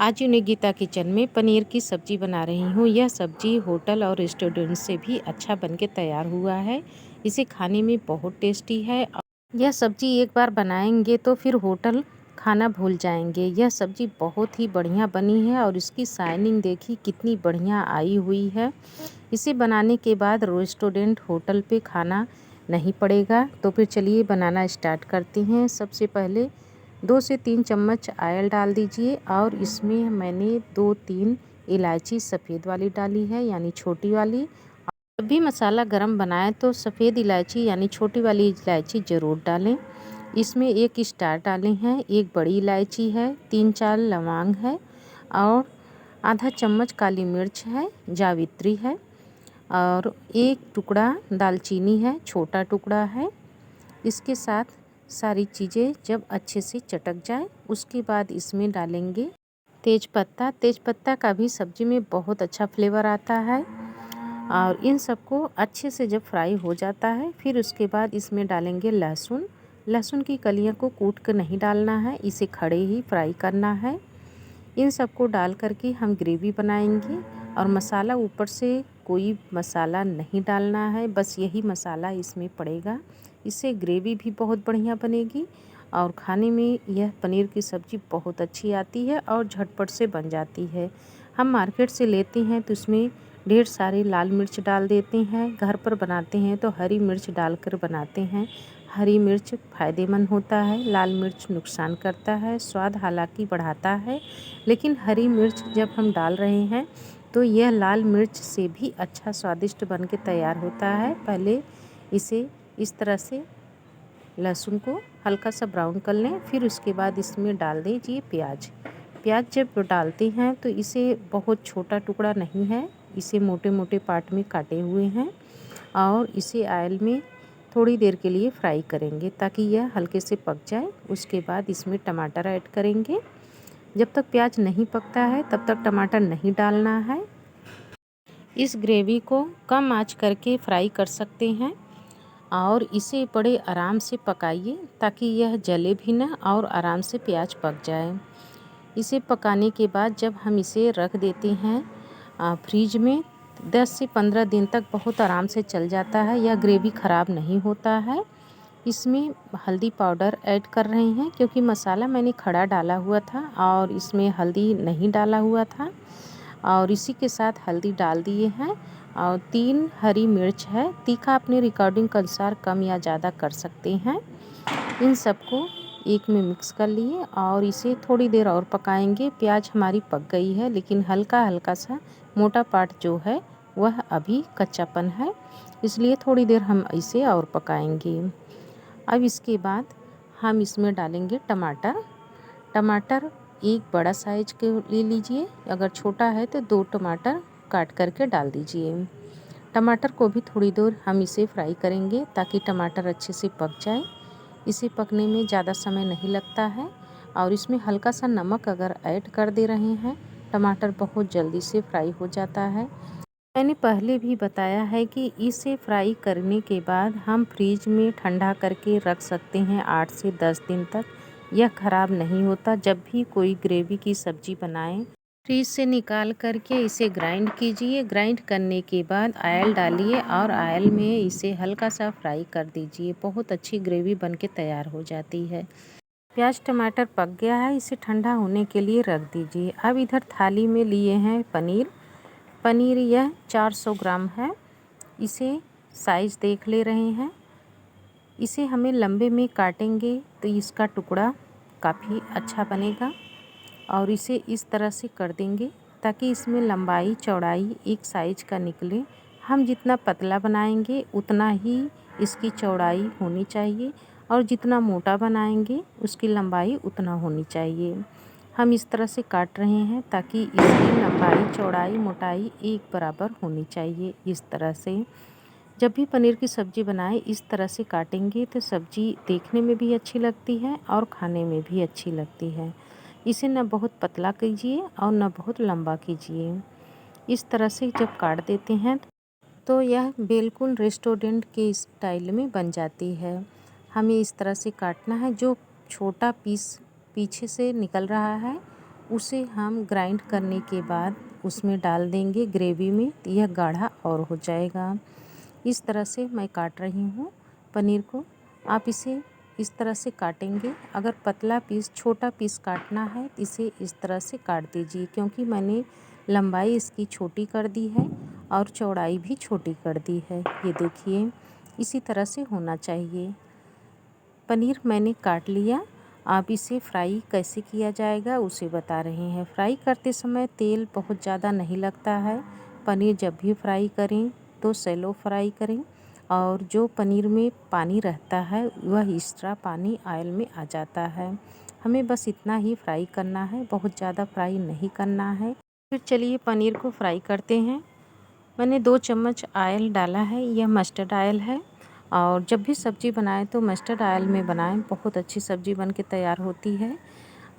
आज गीता किचन में पनीर की सब्ज़ी बना रही हूँ। यह सब्ज़ी होटल और रेस्टोरेंट से भी अच्छा बन के तैयार हुआ है। इसे खाने में बहुत टेस्टी है। यह सब्ज़ी एक बार बनाएंगे तो फिर होटल खाना भूल जाएंगे। यह सब्ज़ी बहुत ही बढ़िया बनी है और इसकी शाइनिंग देखी कितनी बढ़िया आई हुई है। इसे बनाने के बाद रेस्टोरेंट होटल पे खाना नहीं पड़ेगा। तो फिर चलिए बनाना स्टार्ट करते हैं। सबसे पहले 2 से 3 चम्मच ऑयल डाल दीजिए और इसमें मैंने 2-3 इलायची सफ़ेद वाली डाली है, यानी छोटी वाली। जब भी मसाला गरम बनाएं तो सफ़ेद इलायची यानी छोटी वाली इलायची ज़रूर डालें। इसमें 1 स्टार डाले हैं, 1 बड़ी इलायची है, 3-4 लौंग है और आधा चम्मच काली मिर्च है, जावित्री है और 1 टुकड़ा दालचीनी है, छोटा टुकड़ा है। इसके साथ सारी चीज़ें जब अच्छे से चटक जाए उसके बाद इसमें डालेंगे तेज़पत्ता। तेज़पत्ता का भी सब्ज़ी में बहुत अच्छा फ्लेवर आता है। और इन सबको अच्छे से जब फ्राई हो जाता है फिर उसके बाद इसमें डालेंगे लहसुन। लहसुन की कलियों को कूट कर नहीं डालना है, इसे खड़े ही फ्राई करना है। इन सबको डाल करके हम ग्रेवी बनाएंगे और मसाला ऊपर से कोई मसाला नहीं डालना है, बस यही मसाला इसमें पड़ेगा। इससे ग्रेवी भी बहुत बढ़िया बनेगी और खाने में यह पनीर की सब्ज़ी बहुत अच्छी आती है और झटपट से बन जाती है। हम मार्केट से लेते हैं तो इसमें ढेर सारी लाल मिर्च डाल देते हैं। घर पर बनाते हैं तो हरी मिर्च डालकर बनाते हैं। हरी मिर्च फ़ायदेमंद होता है, लाल मिर्च नुकसान करता है। स्वाद हालांकि बढ़ाता है, लेकिन हरी मिर्च जब हम डाल रहे हैं तो यह लाल मिर्च से भी अच्छा स्वादिष्ट बन के तैयार होता है। पहले इसे इस तरह से लहसुन को हल्का सा ब्राउन कर लें, फिर उसके बाद इसमें डाल दीजिए प्याज। प्याज जब डालते हैं तो इसे बहुत छोटा टुकड़ा नहीं है, इसे मोटे मोटे पार्ट में काटे हुए हैं और इसे ऑयल में थोड़ी देर के लिए फ्राई करेंगे ताकि यह हल्के से पक जाए। उसके बाद इसमें टमाटर ऐड करेंगे। जब तक प्याज नहीं पकता है तब तक टमाटर नहीं डालना है। इस ग्रेवी को कम आंच करके फ्राई कर सकते हैं और इसे बड़े आराम से पकाइए ताकि यह जले भी ना और आराम से प्याज पक जाए। इसे पकाने के बाद जब हम इसे रख देते हैं फ्रीज में 10 से 15 दिन तक बहुत आराम से चल जाता है। यह ग्रेवी ख़राब नहीं होता है। इसमें हल्दी पाउडर ऐड कर रहे हैं क्योंकि मसाला मैंने खड़ा डाला हुआ था और इसमें हल्दी नहीं डाला हुआ था और इसी के साथ हल्दी डाल दिए हैं। और 3 हरी मिर्च है, तीखा अपने रिकॉर्डिंग के अनुसार कम या ज़्यादा कर सकते हैं। इन सबको एक में मिक्स कर लिए और इसे थोड़ी देर और पकाएंगे। प्याज हमारी पक गई है लेकिन हल्का हल्का सा मोटा पार्ट जो है वह अभी कच्चापन है, इसलिए थोड़ी देर हम इसे और पकाएंगे। अब इसके बाद हम इसमें डालेंगे टमाटर। टमाटर एक बड़ा साइज के ले लीजिए, अगर छोटा है तो 2 टमाटर काट करके डाल दीजिए। टमाटर को भी थोड़ी देर हम इसे फ्राई करेंगे ताकि टमाटर अच्छे से पक जाए। इसे पकने में ज़्यादा समय नहीं लगता है और इसमें हल्का सा नमक अगर ऐड कर दे रहे हैं, टमाटर बहुत जल्दी से फ्राई हो जाता है। मैंने पहले भी बताया है कि इसे फ्राई करने के बाद हम फ्रीज में ठंडा करके रख सकते हैं 8 से 10 दिन तक। यह ख़राब नहीं होता। जब भी कोई ग्रेवी की सब्ज़ी बनाएं फ्रीज से निकाल करके इसे ग्राइंड कीजिए। ग्राइंड करने के बाद ऑयल डालिए और ऑयल में इसे हल्का सा फ्राई कर दीजिए। बहुत अच्छी ग्रेवी बन के तैयार हो जाती है। प्याज टमाटर पक गया है, इसे ठंडा होने के लिए रख दीजिए। अब इधर थाली में लिए हैं पनीर। पनीर यह 400 ग्राम है। इसे साइज़ देख ले रहे हैं। इसे हमें लंबे में काटेंगे तो इसका टुकड़ा काफ़ी अच्छा बनेगा और इसे इस तरह से कर देंगे ताकि इसमें लंबाई चौड़ाई एक साइज का निकले। हम जितना पतला बनाएंगे उतना ही इसकी चौड़ाई होनी चाहिए और जितना मोटा बनाएंगे उसकी लंबाई उतना होनी चाहिए। हम इस तरह से काट रहे हैं ताकि इसकी लंबाई चौड़ाई मोटाई एक बराबर होनी चाहिए। इस तरह से जब भी पनीर की सब्ज़ी बनाएं इस तरह से काटेंगे तो सब्ज़ी देखने में भी अच्छी लगती है और खाने में भी अच्छी लगती है। इसे न बहुत पतला कीजिए और न बहुत लंबा कीजिए। इस तरह से जब काट देते हैं तो यह बिल्कुल रेस्टोरेंट के स्टाइल में बन जाती है। हमें इस तरह से काटना है। जो छोटा पीस पीछे से निकल रहा है उसे हम ग्राइंड करने के बाद उसमें डाल देंगे ग्रेवी में, तो यह गाढ़ा और हो जाएगा। इस तरह से मैं काट रही हूँ पनीर को। आप इसे इस तरह से काटेंगे। अगर पतला पीस, छोटा पीस काटना है तो इसे इस तरह से काट दीजिए, क्योंकि मैंने लंबाई इसकी छोटी कर दी है और चौड़ाई भी छोटी कर दी है। ये देखिए, इसी तरह से होना चाहिए। पनीर मैंने काट लिया। आप इसे फ्राई कैसे किया जाएगा उसे बता रहे हैं। फ्राई करते समय तेल बहुत ज़्यादा नहीं लगता है। पनीर जब भी फ्राई करें तो सैलो फ्राई करें, और जो पनीर में पानी रहता है वह एक्स्ट्रा पानी ऑयल में आ जाता है। हमें बस इतना ही फ्राई करना है, बहुत ज़्यादा फ्राई नहीं करना है। फिर चलिए पनीर को फ्राई करते हैं। मैंने 2 चम्मच ऑयल डाला है, यह मस्टर्ड ऑयल है। और जब भी सब्ज़ी बनाएं तो मस्टर्ड ऑयल में बनाएं, बहुत अच्छी सब्ज़ी बन के तैयार होती है।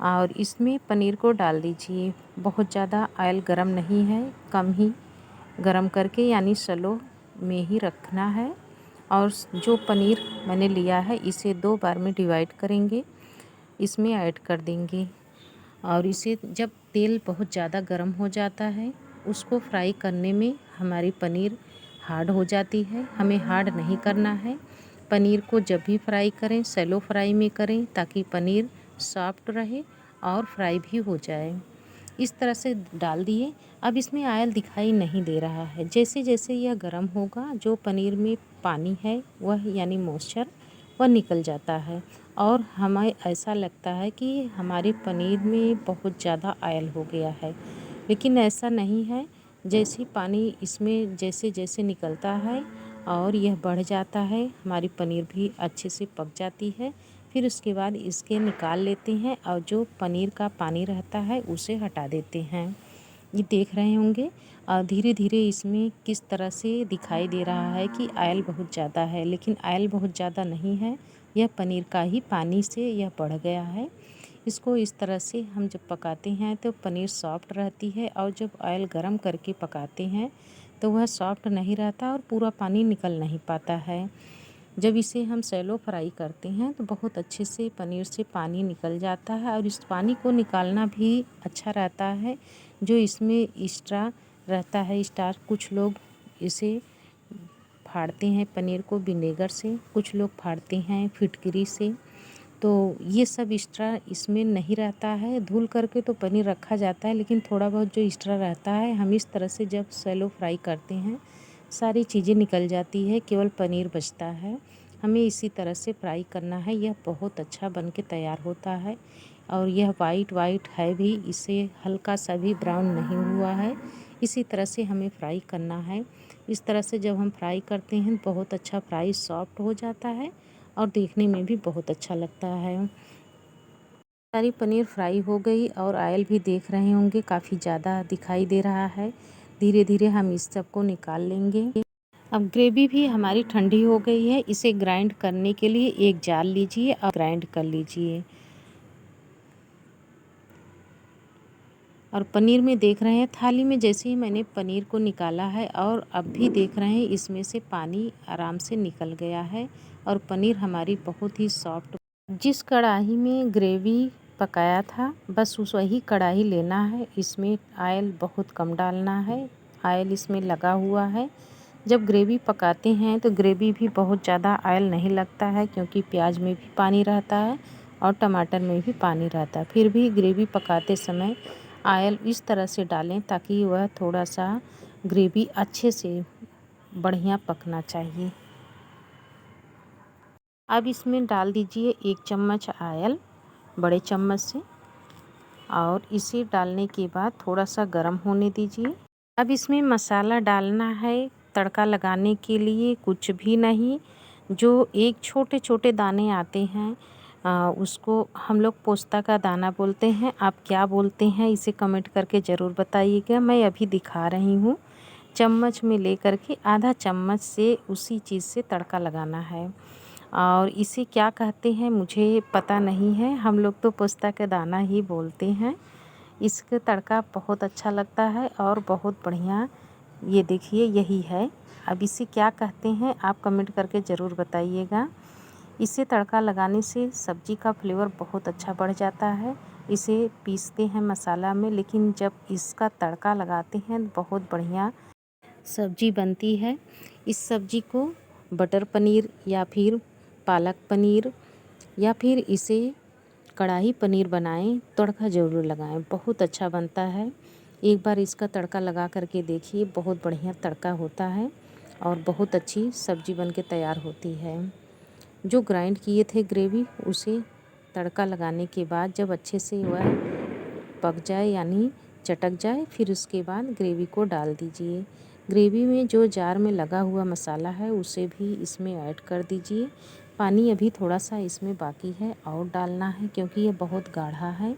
और इसमें पनीर को डाल दीजिए। बहुत ज़्यादा ऑयल गरम नहीं है, कम ही गरम करके यानी स्लो में ही रखना है। और जो पनीर मैंने लिया है इसे 2 बार में डिवाइड करेंगे, इसमें ऐड कर देंगे। और इसे जब तेल बहुत ज़्यादा गर्म हो जाता है, उसको फ्राई करने में हमारी पनीर हार्ड हो जाती है। हमें हार्ड नहीं करना है। पनीर को जब भी फ्राई करें सैलो फ्राई में करें, ताकि पनीर सॉफ्ट रहे और फ्राई भी हो जाए। इस तरह से डाल दिए। अब इसमें ऑयल दिखाई नहीं दे रहा है। जैसे जैसे यह गर्म होगा, जो पनीर में पानी है वह यानी मॉइस्चर वह निकल जाता है, और हमें ऐसा लगता है कि हमारे पनीर में बहुत ज़्यादा ऑयल हो गया है, लेकिन ऐसा नहीं है। जैसे पानी इसमें जैसे जैसे निकलता है और यह बढ़ जाता है, हमारी पनीर भी अच्छे से पक जाती है। फिर उसके बाद इसके निकाल लेते हैं और जो पनीर का पानी रहता है उसे हटा देते हैं। ये देख रहे होंगे धीरे धीरे इसमें किस तरह से दिखाई दे रहा है कि ऑयल बहुत ज़्यादा है, लेकिन ऑयल बहुत ज़्यादा नहीं है। यह पनीर का ही पानी से यह बढ़ गया है। इसको इस तरह से हम जब पकाते हैं तो पनीर सॉफ्ट रहती है, और जब ऑयल गरम करके पकाते हैं तो वह सॉफ्ट नहीं रहता और पूरा पानी निकल नहीं पाता है। जब इसे हम सैलो फ्राई करते हैं तो बहुत अच्छे से पनीर से पानी निकल जाता है, और इस पानी को निकालना भी अच्छा रहता है। जो इसमें एक्स्ट्रा रहता है स्टार्च, कुछ लोग इसे फाड़ते हैं पनीर को विनेगर से, कुछ लोग फाड़ते हैं फिटकरी से। तो ये सब एक्स्ट्रा इसमें नहीं रहता है। धुल करके तो पनीर रखा जाता है, लेकिन थोड़ा बहुत जो एक्स्ट्रा रहता है, हम इस तरह से जब सैलो फ्राई करते हैं सारी चीज़ें निकल जाती है, केवल पनीर बचता है। हमें इसी तरह से फ्राई करना है। यह बहुत अच्छा बन के तैयार होता है, और यह वाइट वाइट है भी, इसे हल्का सा भी ब्राउन नहीं हुआ है। इसी तरह से हमें फ्राई करना है। इस तरह से जब हम फ्राई करते हैं बहुत अच्छा फ्राई सॉफ्ट हो जाता है, और देखने में भी बहुत अच्छा लगता है। सारी पनीर फ्राई हो गई, और ऑयल भी देख रहे होंगे काफ़ी ज़्यादा दिखाई दे रहा है। धीरे धीरे हम इस सब को निकाल लेंगे। अब ग्रेवी भी हमारी ठंडी हो गई है। इसे ग्राइंड करने के लिए एक जार लीजिए और ग्राइंड कर लीजिए। और पनीर में देख रहे हैं थाली में जैसे ही मैंने पनीर को निकाला है, और अब भी देख रहे हैं इसमें से पानी आराम से निकल गया है, और पनीर हमारी बहुत ही सॉफ्ट। जिस कढ़ाई में ग्रेवी पकाया था बस उस वही कढ़ाई लेना है। इसमें ऑयल बहुत कम डालना है, ऑयल इसमें लगा हुआ है। जब ग्रेवी पकाते हैं तो ग्रेवी भी बहुत ज़्यादा ऑयल नहीं लगता है, क्योंकि प्याज में भी पानी रहता है और टमाटर में भी पानी रहता है। फिर भी ग्रेवी पकाते समय ऑयल इस तरह से डालें ताकि वह थोड़ा सा ग्रेवी अच्छे से बढ़िया पकना चाहिए। अब इसमें डाल दीजिए 1 चम्मच ऑयल बड़े चम्मच से, और इसे डालने के बाद थोड़ा सा गर्म होने दीजिए। अब इसमें मसाला डालना है तड़का लगाने के लिए, कुछ भी नहीं। जो एक छोटे छोटे दाने आते हैं उसको हम लोग पोस्ता का दाना बोलते हैं। आप क्या बोलते हैं इसे कमेंट करके ज़रूर बताइएगा। मैं अभी दिखा रही हूँ। चम्मच में लेकर के आधा चम्मच से उसी चीज़ से तड़का लगाना है, और इसे क्या कहते हैं मुझे पता नहीं है। हम लोग तो पोस्ता का दाना ही बोलते हैं। इसका तड़का बहुत अच्छा लगता है और बहुत बढ़िया। ये देखिए यही है। अब इसे क्या कहते हैं आप कमेंट करके ज़रूर बताइएगा। इसे तड़का लगाने से सब्ज़ी का फ्लेवर बहुत अच्छा बढ़ जाता है। इसे पीसते हैं मसाला में, लेकिन जब इसका तड़का लगाते हैं बहुत बढ़िया सब्जी बनती है। इस सब्जी को बटर पनीर या फिर पालक पनीर या फिर इसे कढ़ाई पनीर बनाएं, तड़का ज़रूर लगाएं, बहुत अच्छा बनता है। एक बार इसका तड़का लगा करके देखिए, बहुत बढ़िया तड़का होता है और बहुत अच्छी सब्जी बन के तैयार होती है। जो ग्राइंड किए थे ग्रेवी, उसे तड़का लगाने के बाद जब अच्छे से वह पक जाए यानी चटक जाए, फिर उसके बाद ग्रेवी को डाल दीजिए। ग्रेवी में जो जार में लगा हुआ मसाला है उसे भी इसमें ऐड कर दीजिए। पानी अभी थोड़ा सा इसमें बाकी है और डालना है, क्योंकि ये बहुत गाढ़ा है।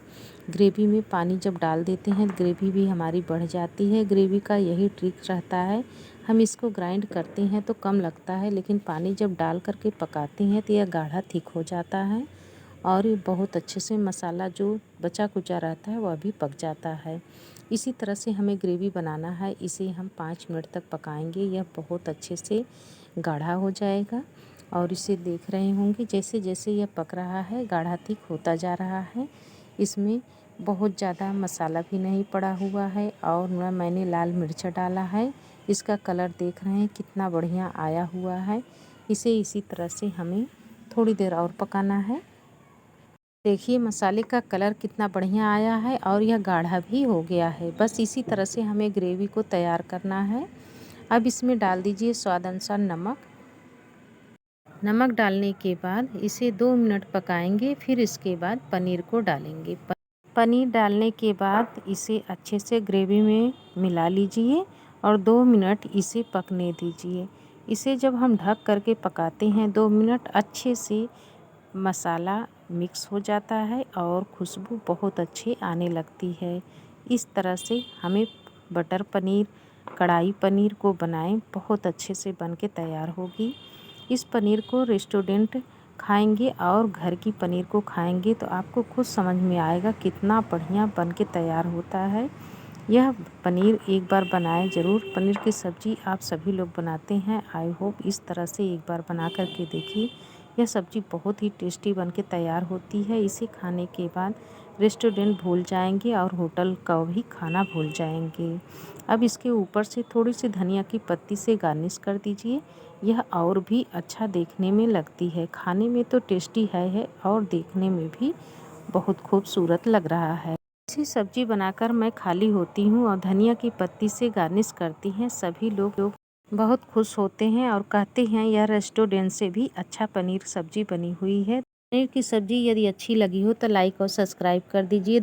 ग्रेवी में पानी जब डाल देते हैं ग्रेवी भी हमारी बढ़ जाती है। ग्रेवी का यही ट्रिक रहता है। हम इसको ग्राइंड करते हैं तो कम लगता है, लेकिन पानी जब डाल करके पकाते हैं तो यह गाढ़ा थिक हो जाता है और ये बहुत अच्छे से मसाला जो बचा कुचा रहता है वह भी पक जाता है। इसी तरह से हमें ग्रेवी बनाना है। इसे हम 5 मिनट तक पकाएंगे। यह बहुत अच्छे से गाढ़ा हो जाएगा और इसे देख रहे होंगे जैसे जैसे यह पक रहा है गाढ़ा थिक होता जा रहा है। इसमें बहुत ज़्यादा मसाला भी नहीं पड़ा हुआ है और न मैंने लाल मिर्च डाला है। इसका कलर देख रहे हैं कितना बढ़िया आया हुआ है। इसे इसी तरह से हमें थोड़ी देर और पकाना है। देखिए मसाले का कलर कितना बढ़िया आया है और यह गाढ़ा भी हो गया है। बस इसी तरह से हमें ग्रेवी को तैयार करना है। अब इसमें डाल दीजिए स्वाद अनुसार नमक। नमक डालने के बाद इसे 2 मिनट पकाएंगे, फिर इसके बाद पनीर को डालेंगे। पनीर डालने के बाद इसे अच्छे से ग्रेवी में मिला लीजिए और 2 मिनट इसे पकने दीजिए। इसे जब हम ढक करके पकाते हैं 2 मिनट, अच्छे से मसाला मिक्स हो जाता है और खुशबू बहुत अच्छी आने लगती है। इस तरह से हमें बटर पनीर, कढ़ाई पनीर को बनाएं, बहुत अच्छे से बन के तैयार होगी। इस पनीर को रेस्टोरेंट खाएंगे और घर की पनीर को खाएंगे तो आपको खुद समझ में आएगा कितना बढ़िया बन के तैयार होता है। यह पनीर एक बार बनाएं ज़रूर। पनीर की सब्ज़ी आप सभी लोग बनाते हैं, आई होप इस तरह से एक बार बना करके देखिए। यह सब्ज़ी बहुत ही टेस्टी बन के तैयार होती है। इसे खाने के बाद रेस्टोरेंट भूल जाएंगे और होटल का भी खाना भूल जाएंगे। अब इसके ऊपर से थोड़ी सी धनिया की पत्ती से गार्निश कर दीजिए। यह और भी अच्छा देखने में लगती है। खाने में तो टेस्टी है और देखने में भी बहुत खूबसूरत लग रहा है। ऐसी सब्जी बनाकर मैं खाली होती हूँ और धनिया की पत्ती से गार्निश करती हैं। सभी लोग बहुत खुश होते हैं और कहते हैं यह रेस्टोरेंट से भी अच्छा पनीर सब्जी बनी हुई है। पनीर की सब्जी यदि अच्छी लगी हो तो लाइक और सब्सक्राइब कर दीजिए।